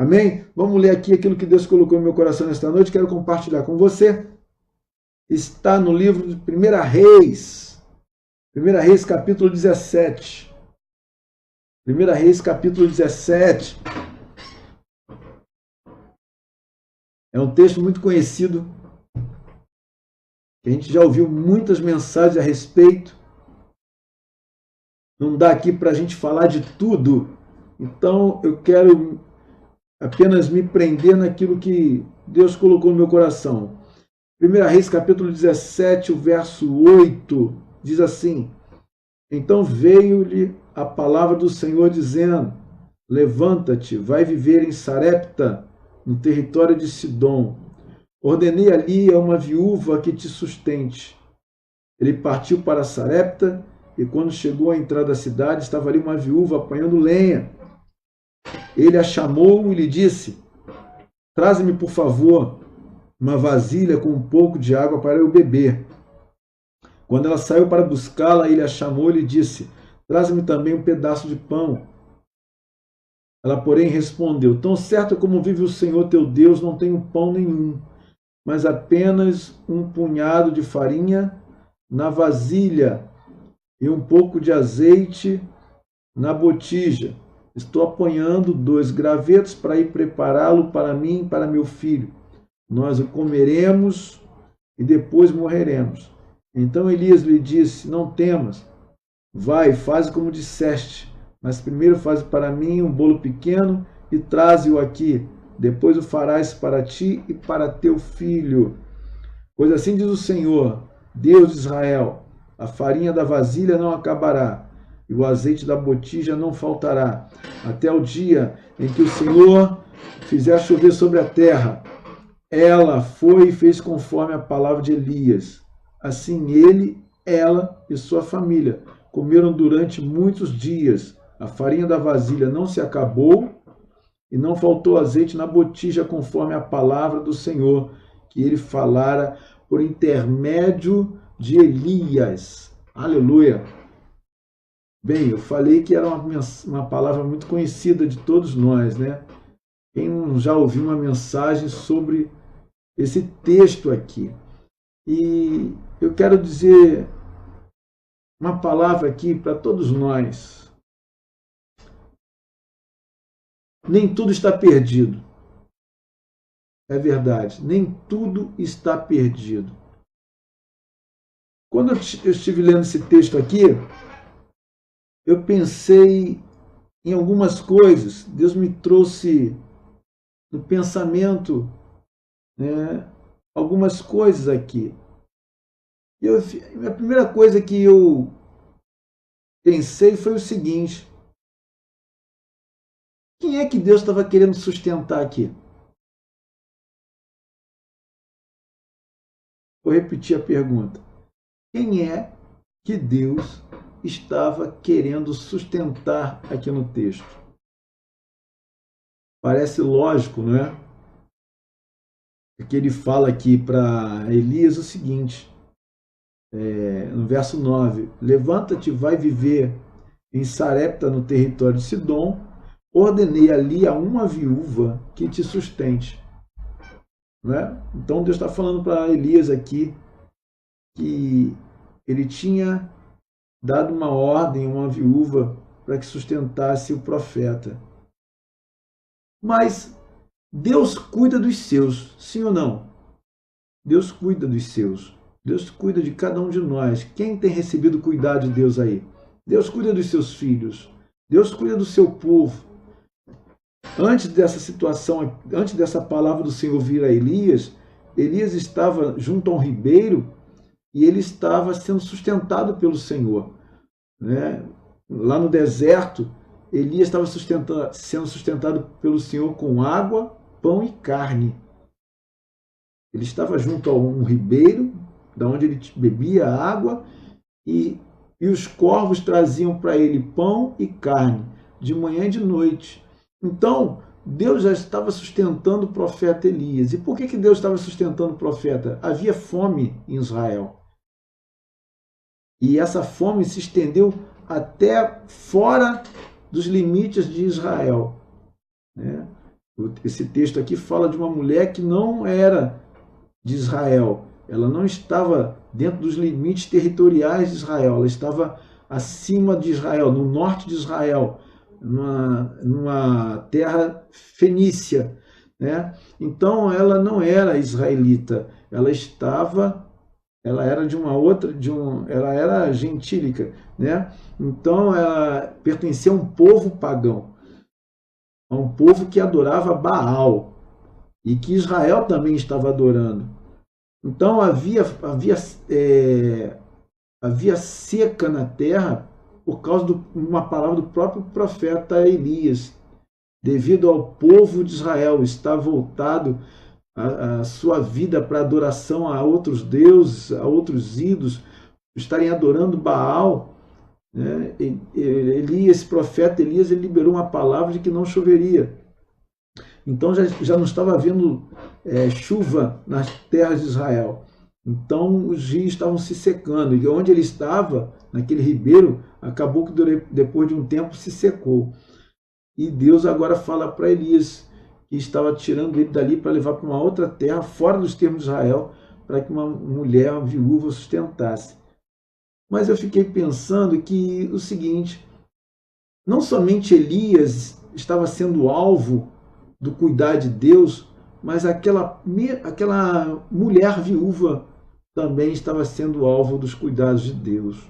Amém? Vamos ler aqui aquilo que Deus colocou no meu coração nesta noite. Quero compartilhar com você. Está no livro de 1 Reis. 1 Reis, capítulo 17. 1 Reis, capítulo 17. É um texto muito conhecido, que a gente já ouviu muitas mensagens a respeito. Não dá aqui para a gente falar de tudo. Então, eu quero apenas me prender naquilo que Deus colocou no meu coração. 1 Reis, capítulo 17, o verso 8, diz assim: Então veio-lhe a palavra do Senhor, dizendo: Levanta-te, vai viver em Sarepta, no território de Sidom. Ordenei ali a uma viúva que te sustente. Ele partiu para Sarepta, e quando chegou à entrada da cidade, estava ali uma viúva apanhando lenha. Ele a chamou e lhe disse: Traze-me, por favor, uma vasilha com um pouco de água para eu beber. Quando ela saiu para buscá-la, ele a chamou e lhe disse: Traze-me também um pedaço de pão. Ela, porém, respondeu: Tão certo como vive o Senhor teu Deus, não tenho pão nenhum, mas apenas um punhado de farinha na vasilha e um pouco de azeite na botija. Estou apanhando 2 gravetos para ir prepará-lo para mim e para meu filho. Nós o comeremos e depois morreremos. Então Elias lhe disse: Não temas, vai, faz como disseste, mas primeiro faz para mim um bolo pequeno e traze-o aqui. Depois o farás para ti e para teu filho. Pois assim diz o Senhor, Deus de Israel: a farinha da vasilha não acabará, e o azeite da botija não faltará, até o dia em que o Senhor fizer chover sobre a terra. Ela foi e fez conforme a palavra de Elias. Assim ele, ela e sua família comeram durante muitos dias. A farinha da vasilha não se acabou e não faltou azeite na botija, conforme a palavra do Senhor, que ele falara por intermédio de Elias. Aleluia! Bem, eu falei que era uma palavra muito conhecida de todos nós, né? Quem já ouviu uma mensagem sobre esse texto aqui? E eu quero dizer uma palavra aqui para todos nós. Nem tudo está perdido. É verdade, nem tudo está perdido. Quando eu estive lendo esse texto aqui, eu pensei em algumas coisas. Deus me trouxe no pensamento, né, algumas coisas aqui. A primeira coisa que eu pensei foi o seguinte: quem é que Deus estava querendo sustentar aqui? Vou repetir a pergunta. Quem é que Deus estava querendo sustentar aqui no texto? Parece lógico, não é? Porque ele fala aqui para Elias o seguinte, no verso 9: Levanta-te, vai viver em Sarepta, no território de Sidom. Ordenei ali a uma viúva que te sustente. Não é? Então Deus está falando para Elias aqui que ele tinha dado uma ordem a uma viúva para que sustentasse o profeta. Mas Deus cuida dos seus, sim ou não? Deus cuida dos seus. Deus cuida de cada um de nós. Quem tem recebido cuidado de Deus aí? Deus cuida dos seus filhos. Deus cuida do seu povo. Antes dessa situação, antes dessa palavra do Senhor vir a Elias, Elias estava junto a um ribeiro e ele estava sendo sustentado pelo Senhor, né? Lá no deserto, Elias estava sendo sustentado pelo Senhor com água, pão e carne. Ele estava junto a um ribeiro, da onde ele bebia água, e os corvos traziam para ele pão e carne, de manhã e de noite. Então, Deus já estava sustentando o profeta Elias. E por que Deus estava sustentando o profeta? Havia fome em Israel. E essa fome se estendeu até fora dos limites de Israel, né? Esse texto aqui fala de uma mulher que não era de Israel. Ela não estava dentro dos limites territoriais de Israel. Ela estava acima de Israel, no norte de Israel, numa terra fenícia, né? Então ela não era israelita. Ela era de uma outra, ela era gentílica, né? Então ela pertencia a um povo pagão, a um povo que adorava Baal e que Israel também estava adorando. Então havia seca na terra por causa de uma palavra do próprio profeta Elias, devido ao povo de Israel estar voltado a sua vida para adoração a outros deuses, a outros ídolos, estarem adorando Baal, né? Esse profeta Elias, ele liberou uma palavra de que não choveria. Então já não estava havendo chuva nas terras de Israel. Então os rios estavam se secando, e onde ele estava, naquele ribeiro, acabou que depois de um tempo se secou. E Deus agora fala para Elias que estava tirando ele dali para levar para uma outra terra, fora dos termos de Israel, para que uma mulher, uma viúva, sustentasse. Mas eu fiquei pensando que o seguinte, não somente Elias estava sendo alvo do cuidar de Deus, mas aquela mulher viúva também estava sendo alvo dos cuidados de Deus,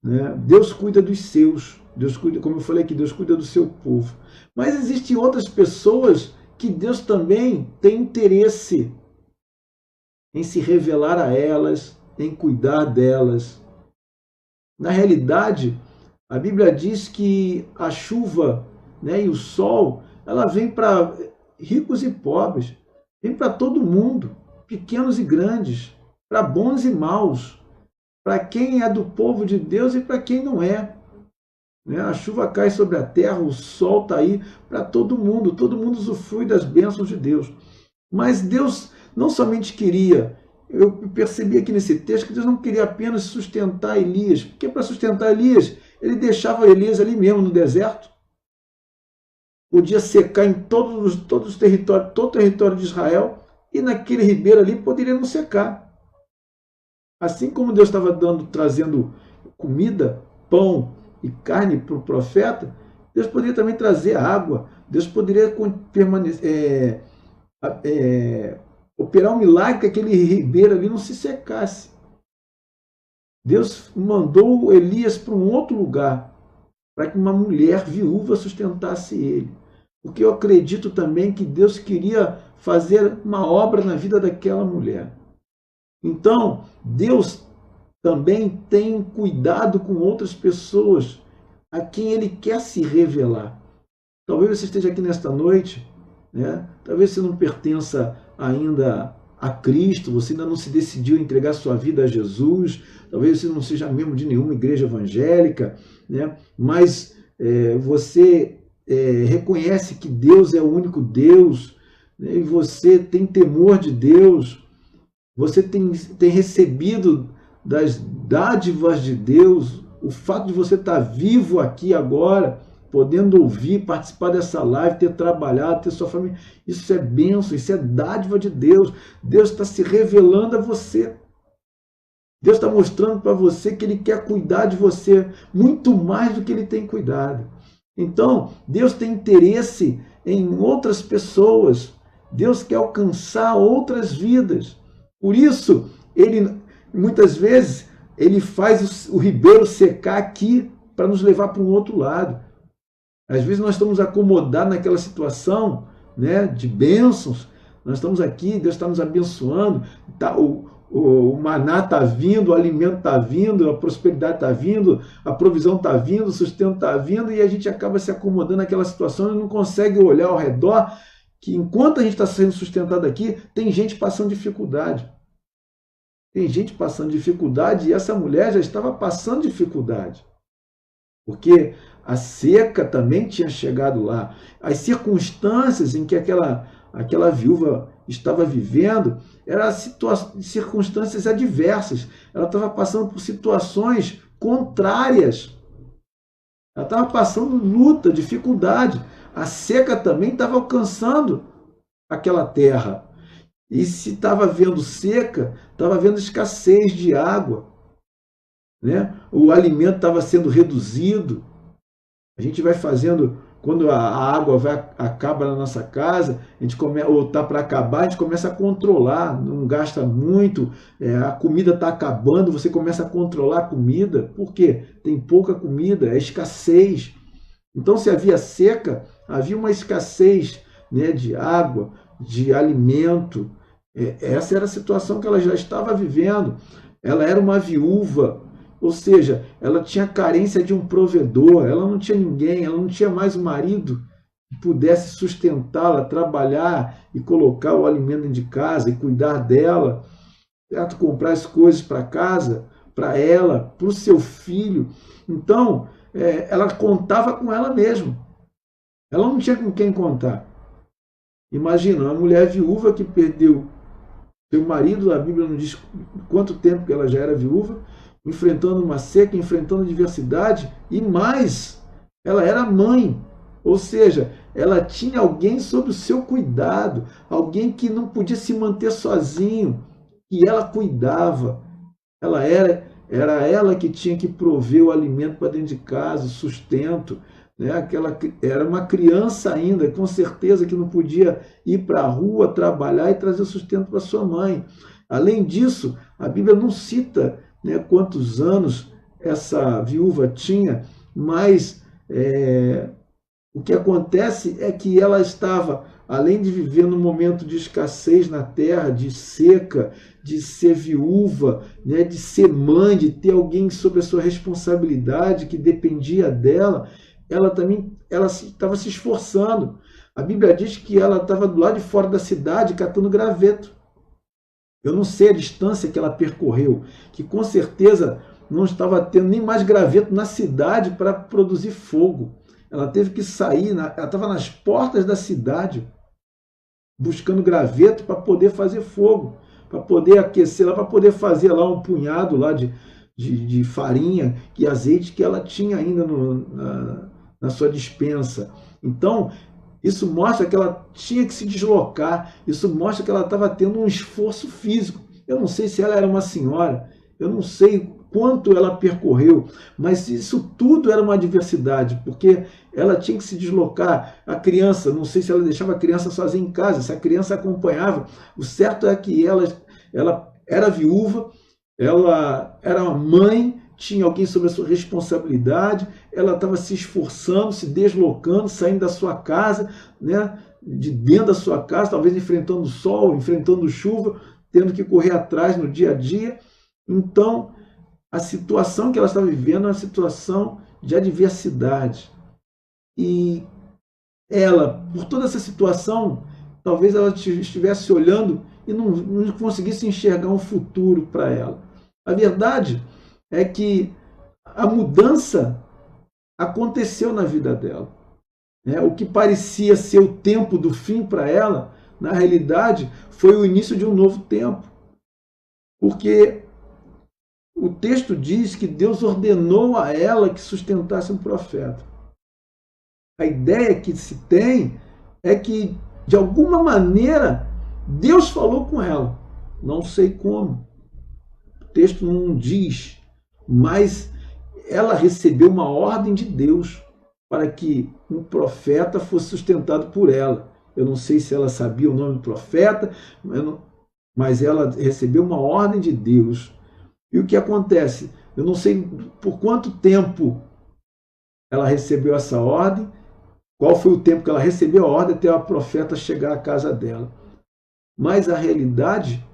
né? Deus cuida dos seus, Deus cuida, como eu falei aqui, Deus cuida do seu povo. Mas existem outras pessoas que Deus também tem interesse em se revelar a elas, em cuidar delas. Na realidade, a Bíblia diz que a chuva, né, e o sol, ela vem para ricos e pobres, vem para todo mundo, pequenos e grandes, para bons e maus, para quem é do povo de Deus e para quem não é. A chuva cai sobre a terra, o sol está aí para todo mundo usufrui das bênçãos de Deus. Mas Deus não somente queria, eu percebi aqui nesse texto que Deus não queria apenas sustentar Elias, porque para sustentar Elias, ele deixava Elias ali mesmo no deserto. Podia secar em todo o território de Israel, e naquele ribeiro ali poderia não secar. Assim como Deus estava trazendo comida, pão e carne para o profeta, Deus poderia também trazer água. Deus poderia operar um milagre que aquele ribeiro ali não se secasse. Deus mandou Elias para um outro lugar, para que uma mulher viúva sustentasse ele. Porque eu acredito também que Deus queria fazer uma obra na vida daquela mulher. Então, Deus também tem cuidado com outras pessoas a quem Ele quer se revelar. Talvez você esteja aqui nesta noite, né? Talvez você não pertença ainda a Cristo, você ainda não se decidiu a entregar sua vida a Jesus, talvez você não seja membro de nenhuma igreja evangélica, né? Mas você reconhece que Deus é o único Deus, né? E você tem temor de Deus, você tem recebido das dádivas de Deus, o fato de você estar vivo aqui agora, podendo ouvir, participar dessa live, ter trabalhado, ter sua família, isso é bênção, isso é dádiva de Deus. Deus está se revelando a você. Deus está mostrando para você que Ele quer cuidar de você muito mais do que Ele tem cuidado. Então, Deus tem interesse em outras pessoas. Deus quer alcançar outras vidas. Por isso, Ele, muitas vezes, Ele faz o ribeiro secar aqui para nos levar para um outro lado. Às vezes nós estamos acomodados naquela situação, né, de bênçãos. Nós estamos aqui, Deus está nos abençoando, o maná está vindo, o alimento está vindo, a prosperidade está vindo, a provisão está vindo, o sustento está vindo, e a gente acaba se acomodando naquela situação e não consegue olhar ao redor, que enquanto a gente está sendo sustentado aqui, tem gente passando dificuldade. Tem gente passando dificuldade, e essa mulher já estava passando dificuldade. Porque a seca também tinha chegado lá. As circunstâncias em que aquela viúva estava vivendo eram circunstâncias adversas. Ela estava passando por situações contrárias. Ela estava passando luta, dificuldade. a seca também estava alcançando aquela terra. E se estava havendo seca, estava havendo escassez de água, né? O alimento estava sendo reduzido. A gente vai fazendo, quando a água acaba na nossa casa, a gente ou está para acabar, a gente começa a controlar, não gasta muito, a comida está acabando, você começa a controlar a comida. Por quê? Tem pouca comida, é escassez. Então, se havia seca, havia uma escassez, né, de água, de alimento. Essa era a situação que ela já estava vivendo. Ela era uma viúva, ou seja, ela tinha carência de um provedor, ela não tinha ninguém, ela não tinha mais um marido que pudesse sustentá-la, trabalhar e colocar o alimento dentro de casa e cuidar dela, certo? Comprar as coisas para casa, para ela, para o seu filho. Então, ela contava com ela mesma. Ela não tinha com quem contar. Imagina, uma mulher viúva que perdeu seu marido, a Bíblia não diz quanto tempo que ela já era viúva, enfrentando uma seca, enfrentando adversidade, e mais, ela era mãe, ou seja, ela tinha alguém sob o seu cuidado, alguém que não podia se manter sozinho, que ela cuidava. Era ela que tinha que prover o alimento para dentro de casa, o sustento, né? Era uma criança ainda, com certeza que não podia ir para a rua trabalhar e trazer sustento para sua mãe. Além disso, a Bíblia não cita, né, quantos anos essa viúva tinha, mas o que acontece é que ela estava, além de viver num momento de escassez na terra, de seca, de ser viúva, né, de ser mãe, de ter alguém sob a sua responsabilidade que dependia dela, ela estava se esforçando. A Bíblia diz que ela estava do lado de fora da cidade catando graveto. Eu não sei a distância que ela percorreu, que com certeza não estava tendo nem mais graveto na cidade para produzir fogo. Ela teve que sair, ela estava nas portas da cidade, buscando graveto para poder fazer fogo, para poder aquecer lá, para poder fazer lá um punhado lá de farinha e azeite que ela tinha ainda na sua despensa. Então, isso mostra que ela tinha que se deslocar, isso mostra que ela estava tendo um esforço físico. Eu não sei se ela era uma senhora, eu não sei quanto ela percorreu, mas isso tudo era uma adversidade, porque ela tinha que se deslocar. A criança, não sei se ela deixava a criança sozinha em casa, se a criança acompanhava. O certo é que ela era viúva, ela era uma mãe, tinha alguém sob a sua responsabilidade, ela estava se esforçando, se deslocando, saindo da sua casa, né, de dentro da sua casa, talvez enfrentando sol, enfrentando chuva, tendo que correr atrás no dia a dia. Então, a situação que ela estava vivendo é uma situação de adversidade. E ela, por toda essa situação, talvez ela estivesse olhando e não conseguisse enxergar um futuro para ela. A verdade é que a mudança aconteceu na vida dela. O que parecia ser o tempo do fim para ela, na realidade, foi o início de um novo tempo. Porque o texto diz que Deus ordenou a ela que sustentasse um profeta. A ideia que se tem é que, de alguma maneira, Deus falou com ela. Não sei como. O texto não diz, mas ela recebeu uma ordem de Deus para que um profeta fosse sustentado por ela. Eu não sei se ela sabia o nome do profeta, mas ela recebeu uma ordem de Deus. E o que acontece? Eu não sei por quanto tempo ela recebeu essa ordem, qual foi o tempo que ela recebeu a ordem até o profeta chegar à casa dela. Mas a realidade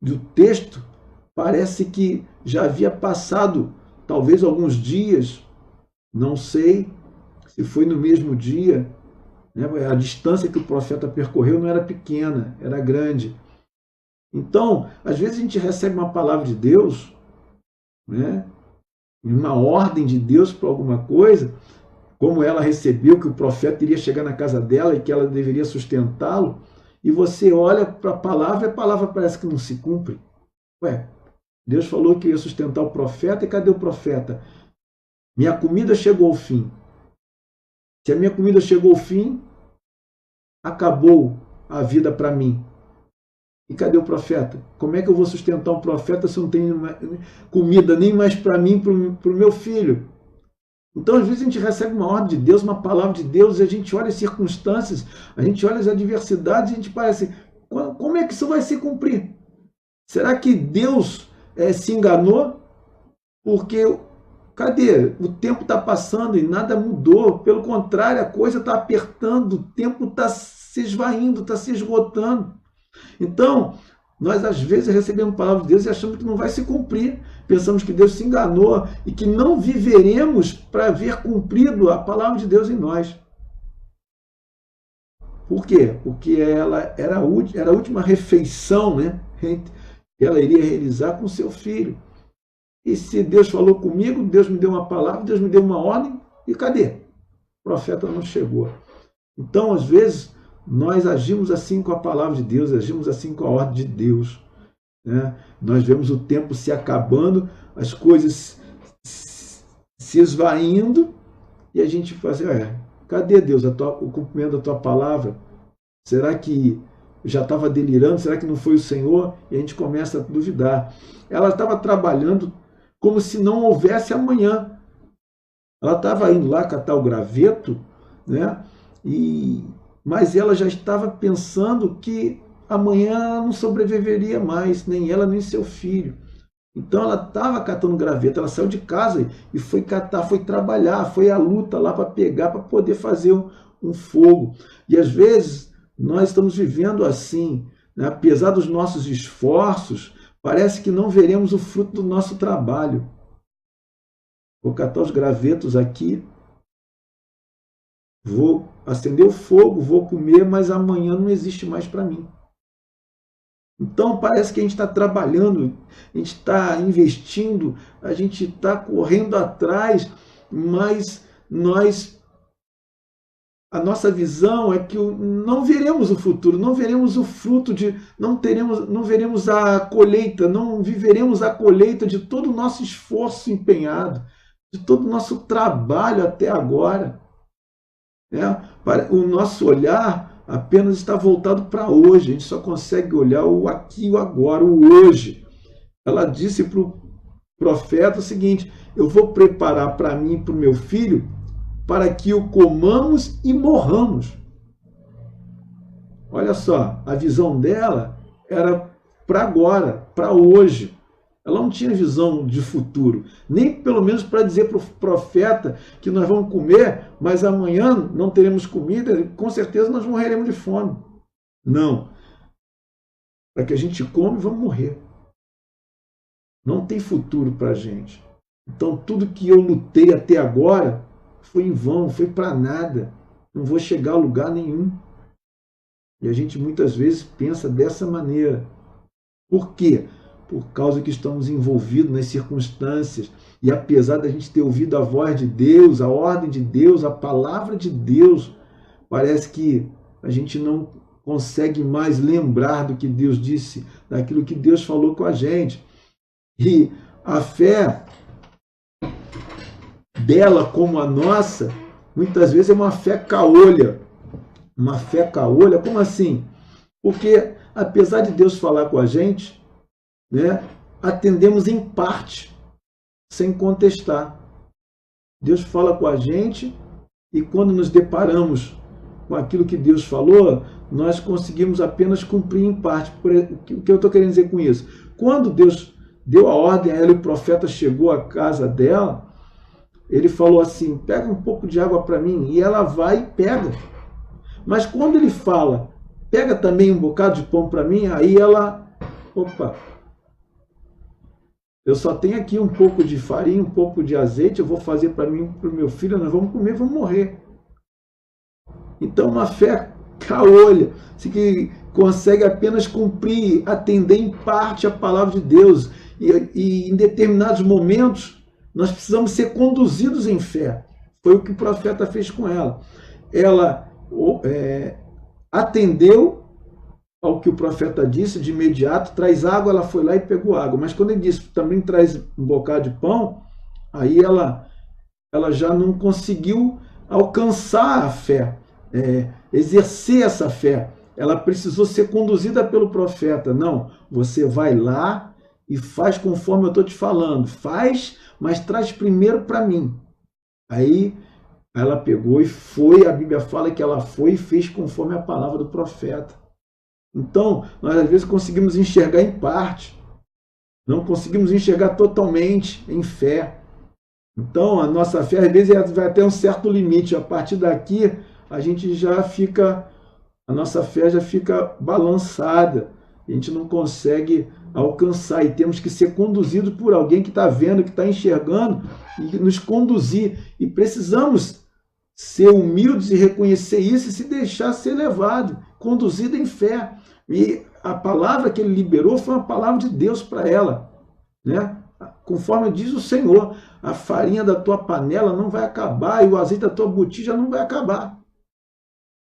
do texto parece que já havia passado talvez alguns dias, não sei se foi no mesmo dia, né? A distância que o profeta percorreu não era pequena, era grande. Então, às vezes a gente recebe uma palavra de Deus, né? Uma ordem de Deus para alguma coisa, como ela recebeu que o profeta iria chegar na casa dela e que ela deveria sustentá-lo, e você olha para a palavra e a palavra parece que não se cumpre. Ué, Deus falou que ia sustentar o profeta, e cadê o profeta? Minha comida chegou ao fim. Se a minha comida chegou ao fim, acabou a vida para mim. E cadê o profeta? Como é que eu vou sustentar um profeta se eu não tenho comida nem mais para mim, para o meu filho? Então, às vezes, a gente recebe uma ordem de Deus, uma palavra de Deus, e a gente olha as circunstâncias, a gente olha as adversidades, e a gente parece, como é que isso vai se cumprir? Será que Deus se enganou? Porque, cadê? O tempo está passando e nada mudou. Pelo contrário, a coisa está apertando, o tempo está se esvaindo, está se esgotando. Então, nós às vezes recebemos palavra de Deus e achamos que não vai se cumprir. Pensamos que Deus se enganou e que não viveremos para ver cumprido a palavra de Deus em nós. Por quê? Porque ela era a última refeição, né, que ela iria realizar com seu filho. E se Deus falou comigo, Deus me deu uma palavra, Deus me deu uma ordem, e cadê? O profeta não chegou. Então, às vezes, nós agimos assim com a palavra de Deus, agimos assim com a ordem de Deus, né? Nós vemos o tempo se acabando, as coisas se esvaindo, e a gente fala assim, cadê Deus, o cumprimento da tua palavra? Será que eu já estava delirando? Será que não foi o Senhor? E a gente começa a duvidar. Ela estava trabalhando como se não houvesse amanhã. Ela estava indo lá catar o graveto, né? Mas ela já estava pensando que amanhã ela não sobreviveria mais, nem ela, nem seu filho. Então ela estava catando graveto, ela saiu de casa e foi catar, foi trabalhar, foi à luta lá para pegar, para poder fazer um fogo. E às vezes nós estamos vivendo assim, né? Apesar dos nossos esforços, parece que não veremos o fruto do nosso trabalho. Vou catar os gravetos aqui, vou acender o fogo, vou comer, mas amanhã não existe mais para mim. Então parece que a gente está trabalhando, a gente está investindo, a gente está correndo atrás, mas a nossa visão é que não veremos o futuro, não veremos o fruto não veremos a colheita, não viveremos a colheita de todo o nosso esforço empenhado, de todo o nosso trabalho até agora. O nosso olhar apenas está voltado para hoje, a gente só consegue olhar o aqui e o agora, o hoje. Ela disse para o profeta o seguinte, eu vou preparar para mim e para o meu filho para que o comamos e morramos. Olha só, a visão dela era para agora, para hoje. Ela não tinha visão de futuro, nem pelo menos para dizer para o profeta que nós vamos comer, mas amanhã não teremos comida, com certeza nós morreremos de fome. Não. Para que a gente come, vamos morrer. Não tem futuro para a gente. Então tudo que eu lutei até agora foi em vão, foi para nada. Não vou chegar a lugar nenhum. E a gente muitas vezes pensa dessa maneira. Por quê? Por causa que estamos envolvidos nas circunstâncias. E apesar da gente ter ouvido a voz de Deus, a ordem de Deus, a palavra de Deus, parece que a gente não consegue mais lembrar do que Deus disse, daquilo que Deus falou com a gente. E a fé dela como a nossa, muitas vezes é uma fé caolha. Uma fé caolha, como assim? Porque apesar de Deus falar com a gente, né, atendemos em parte, sem contestar. Deus fala com a gente e quando nos deparamos com aquilo que Deus falou, nós conseguimos apenas cumprir em parte. O que eu estou querendo dizer com isso? Quando Deus deu a ordem a ela e o profeta chegou à casa dela, ele falou assim, pega um pouco de água para mim, e ela vai e pega. Mas quando ele fala, pega também um bocado de pão para mim, aí ela, opa, eu só tenho aqui um pouco de farinha, um pouco de azeite, eu vou fazer para mim e para o meu filho, nós vamos comer, vamos morrer. Então uma fé caolha, que consegue apenas cumprir, atender em parte a palavra de Deus, e em determinados momentos nós precisamos ser conduzidos em fé. Foi o que o profeta fez com ela. Ela atendeu ao que o profeta disse de imediato, traz água, ela foi lá e pegou água. Mas quando ele disse, também traz um bocado de pão, aí ela já não conseguiu alcançar a fé. exercer essa fé. Ela precisou ser conduzida pelo profeta. Não, você vai lá e faz conforme eu estou te falando. Faz, mas traz primeiro para mim. Aí ela pegou e foi, a Bíblia fala que ela foi e fez conforme a palavra do profeta. Então, nós às vezes conseguimos enxergar em parte, não conseguimos enxergar totalmente em fé. Então, a nossa fé às vezes vai até um certo limite. A partir daqui, a gente já fica, a nossa fé já fica balançada. A gente não consegue alcançar e temos que ser conduzidos por alguém que está vendo, que está enxergando e nos conduzir. E precisamos ser humildes e reconhecer isso e se deixar ser levado, conduzido em fé. E a palavra que ele liberou foi uma palavra de Deus para ela, né? Conforme diz o Senhor, a farinha da tua panela não vai acabar e o azeite da tua botija não vai acabar.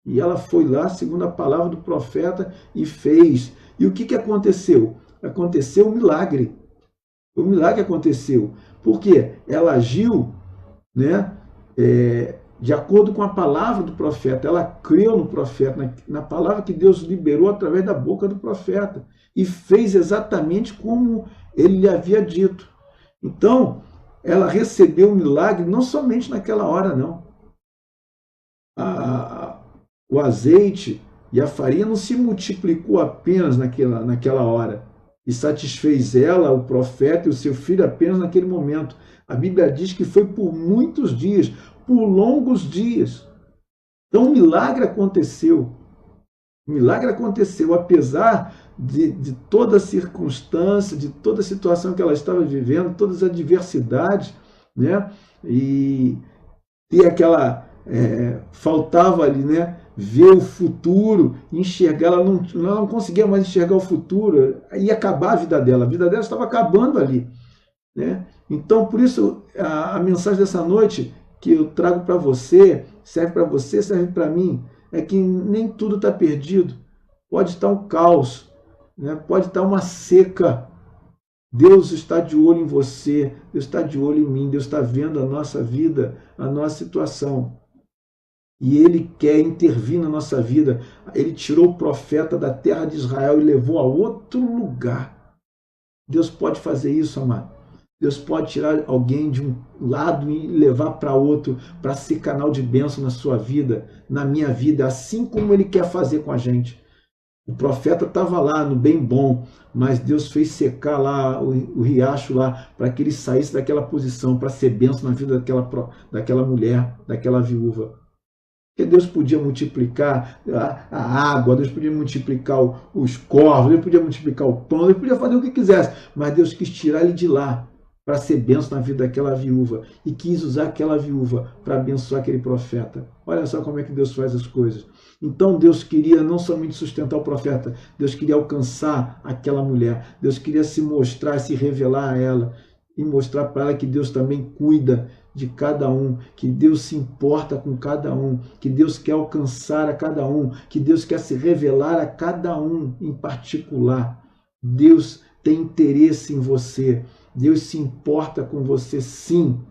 E ela foi lá, segundo a palavra do profeta, e fez. E o que aconteceu? Aconteceu um milagre. O milagre aconteceu. Por quê? Ela agiu, né, de acordo com a palavra do profeta. Ela creu no profeta, na palavra que Deus liberou através da boca do profeta. E fez exatamente como ele lhe havia dito. Então, ela recebeu o milagre não somente naquela hora, não. O azeite e a farinha não se multiplicou apenas naquela hora. E satisfez ela, o profeta e o seu filho apenas naquele momento. A Bíblia diz que foi por muitos dias, por longos dias. Então o milagre aconteceu. O milagre aconteceu, apesar de toda a circunstância, de toda a situação que ela estava vivendo, todas as adversidades, né? E aquela... faltava ali, né, ver o futuro, enxergar, ela não conseguia mais enxergar o futuro, ia acabar a vida dela estava acabando ali, né? Então, por isso, a mensagem dessa noite que eu trago para você, serve para mim, é que nem tudo está perdido, pode estar um caos, né? Pode estar uma seca. Deus está de olho em você, Deus está de olho em mim, Deus está vendo a nossa vida, a nossa situação. E Ele quer intervir na nossa vida. Ele tirou o profeta da terra de Israel e levou a outro lugar. Deus pode fazer isso, amado. Deus pode tirar alguém de um lado e levar para outro, para ser canal de bênção na sua vida, na minha vida, assim como Ele quer fazer com a gente. O profeta estava lá no bem bom, mas Deus fez secar lá o riacho lá, para que ele saísse daquela posição, para ser bênção na vida daquela mulher, daquela viúva. Porque Deus podia multiplicar a água, Deus podia multiplicar os corvos, Deus podia multiplicar o pão, Deus podia fazer o que quisesse, mas Deus quis tirar ele de lá para ser bênção na vida daquela viúva e quis usar aquela viúva para abençoar aquele profeta. Olha só como é que Deus faz as coisas. Então Deus queria não somente sustentar o profeta, Deus queria alcançar aquela mulher, Deus queria se mostrar, se revelar a ela e mostrar para ela que Deus também cuida de cada um, que Deus se importa com cada um, que Deus quer alcançar a cada um, que Deus quer se revelar a cada um em particular. Deus tem interesse em você, Deus se importa com você, sim.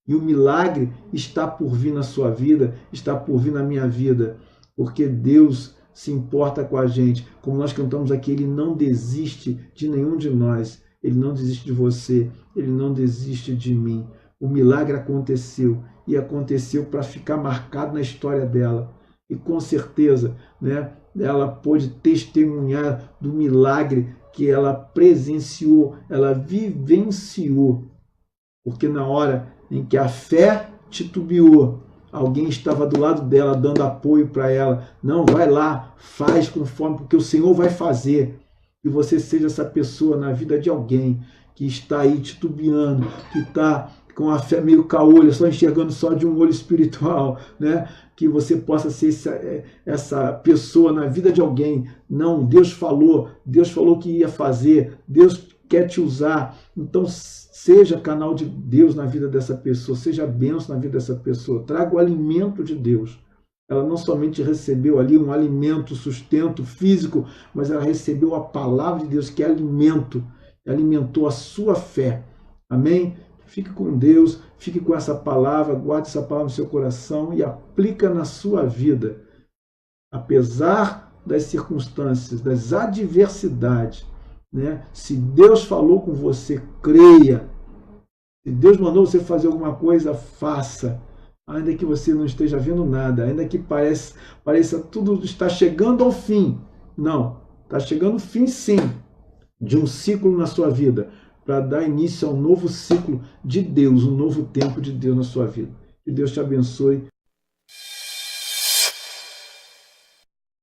E o milagre está por vir na sua vida, está por vir na minha vida, porque Deus se importa com a gente. Como nós cantamos aqui, Ele não desiste de nenhum de nós, Ele não desiste de você, Ele não desiste de mim. O milagre aconteceu e aconteceu para ficar marcado na história dela. E com certeza, né, ela pôde testemunhar do milagre que ela presenciou, ela vivenciou. Porque na hora em que a fé titubeou, alguém estava do lado dela dando apoio para ela. Não, vai lá, faz conforme, porque o Senhor vai fazer. Que você seja essa pessoa na vida de alguém que está aí titubeando, que está com a fé meio caolha, só enxergando só de um olho espiritual, né? Que você possa ser essa pessoa na vida de alguém. Não, Deus falou que ia fazer, Deus quer te usar. Então, seja canal de Deus na vida dessa pessoa, seja bênção na vida dessa pessoa, traga o alimento de Deus. Ela não somente recebeu ali um alimento, sustento físico, mas ela recebeu a palavra de Deus, que é alimento, alimentou a sua fé. Amém? Fique com Deus, fique com essa palavra, guarde essa palavra no seu coração e aplica na sua vida. apesar das circunstâncias, das adversidades, né? Se Deus falou com você, creia. Se Deus mandou você fazer alguma coisa, faça. Ainda que você não esteja vendo nada, ainda que pareça tudo está chegando ao fim. Não, está chegando o fim sim, de um ciclo na sua vida, para dar início a um novo ciclo de Deus, um novo tempo de Deus na sua vida. Que Deus te abençoe.